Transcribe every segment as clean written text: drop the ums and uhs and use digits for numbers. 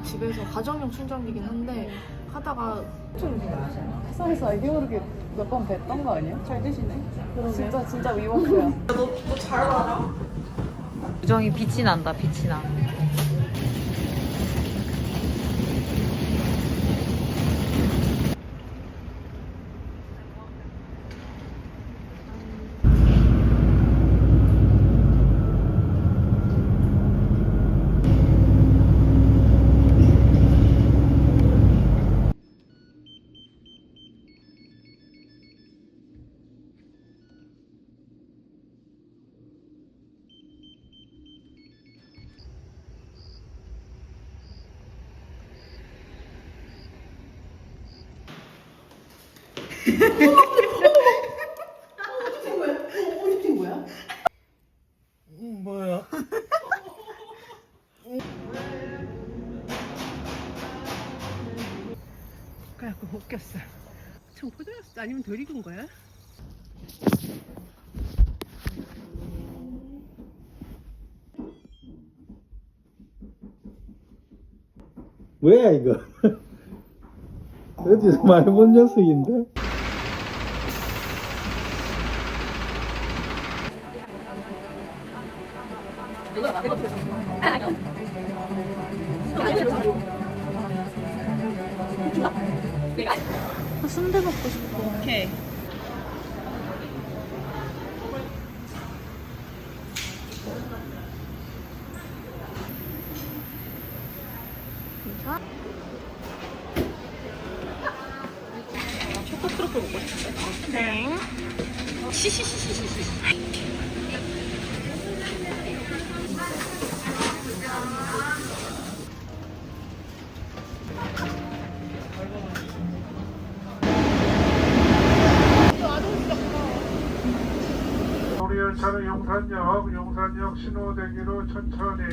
집에서 가정용 충전기긴 한데 하다가 회사에서 알게 모르게 몇 번 뵀던 거 아니야? 잘 되시네. 진짜 위워크야. 너잘 맞아? 우정이 빛이 난다, 빛이 나. 뭐야? 그래갖고 웃겼어. 청포도였어? 아니면 덜 익은 거야? 뭐야 이거? 어디서 많이 본 녀석인데? 순대 먹고 싶어. 오케이. 초코 트러플 먹고 싶은데. 네. 우리 열차는 용산역 신호대기로 천천히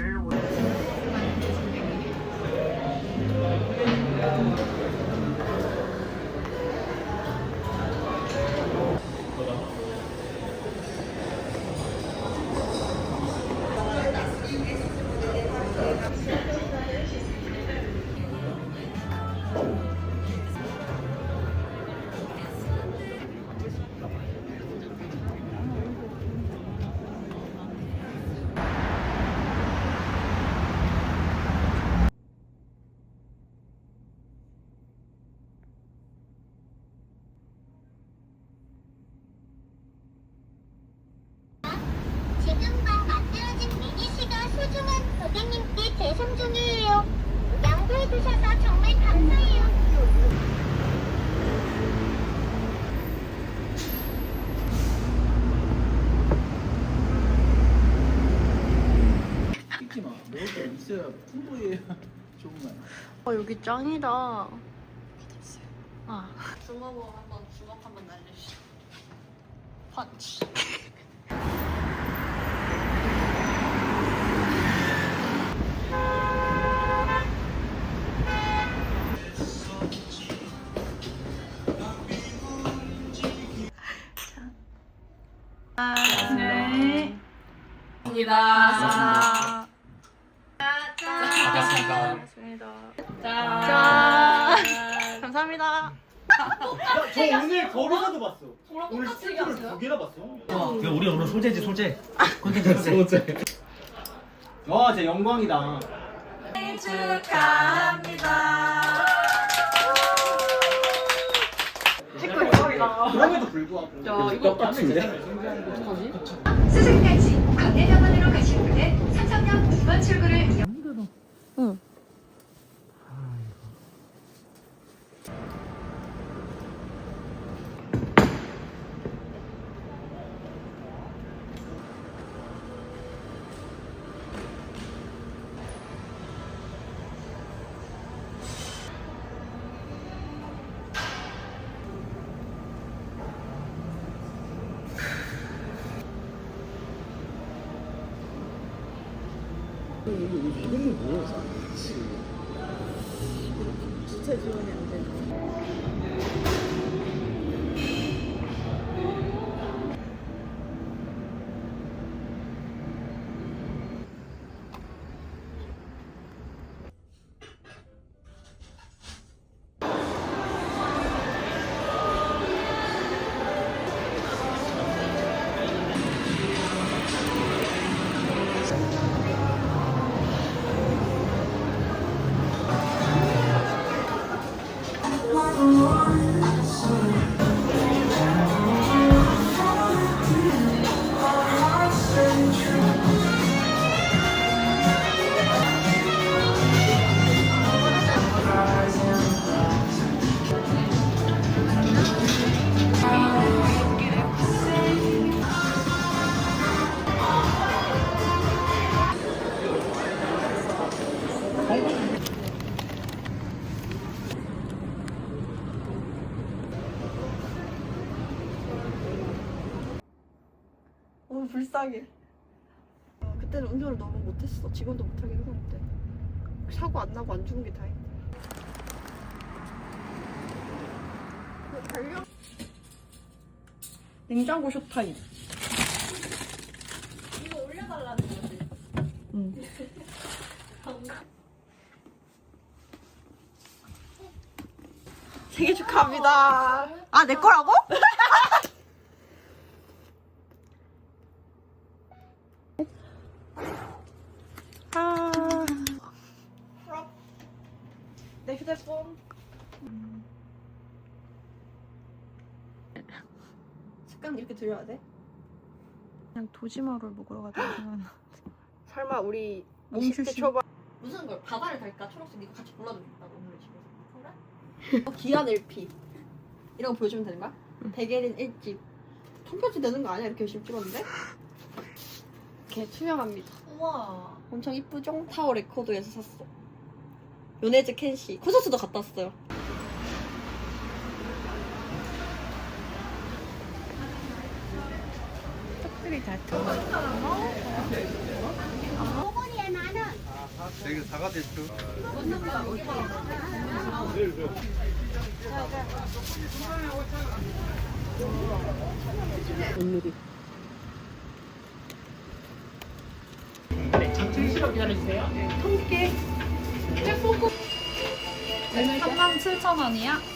지금 막 만들어진 미니시가 소중한 고객님께 배송 중이에요. 양보해 주셔서 정말 감사해요. 찍지 마. 먹을 게 있어야 풍부해야 좋은 거야. 여기 짱이다. 아. 주먹 한번 날려주시죠. 펀치. 네. 감사합니다. 반갑습니다. 짠. 감사합니다. 저 오늘 거기서도 봤어. 오늘 스튜디오를 두 개나 봤어. 우리 오늘 소재지 소재 콘텐츠 소재. 와, 진짜 영광이다. 그럼에도 불구하고. 야, 이거 똑같은데? 수술까지 광대병원으로 가실 분은 삼성역 2번 출구를 이용. 응. 이거는 뭐야? 주체 지원이 안 되죠. 너무 불쌍해. 그때는 운전을 너무 못했어. 지금도 못하긴 했는데. 사고 안 나고 안 죽은 게 다행이다. 달려. 냉장고 쇼타임. 이거 올려달라는 거지? 응. 생일 축하합니다. 아, 내 거라고? 내 휴대폰. 습관 이렇게 들려야 돼? 그냥 도지마를 먹으러 가다가 설마 우리 몽실 20대 씨. 초반 무슨 걸 바다를 갈까? 초록색 이거 같이 골라주겠다고 오늘 집에서. 그래? 기한 LP 이런 거 보여주면 되는 거야? 백예린 1집 통편지 되는 거 아니야? 이렇게 열심히 찍었는데? 이렇게 투명합니다. 우와. 엄청 이쁘죠? 타워 레코드에서 샀어. 요네즈 켄시 콘서트도 갔다 왔어요. 떡들이 다 들어. 오거리에 만원. 되게 사과도 있죠. 잠시 기다려주세요. 37,000원이야?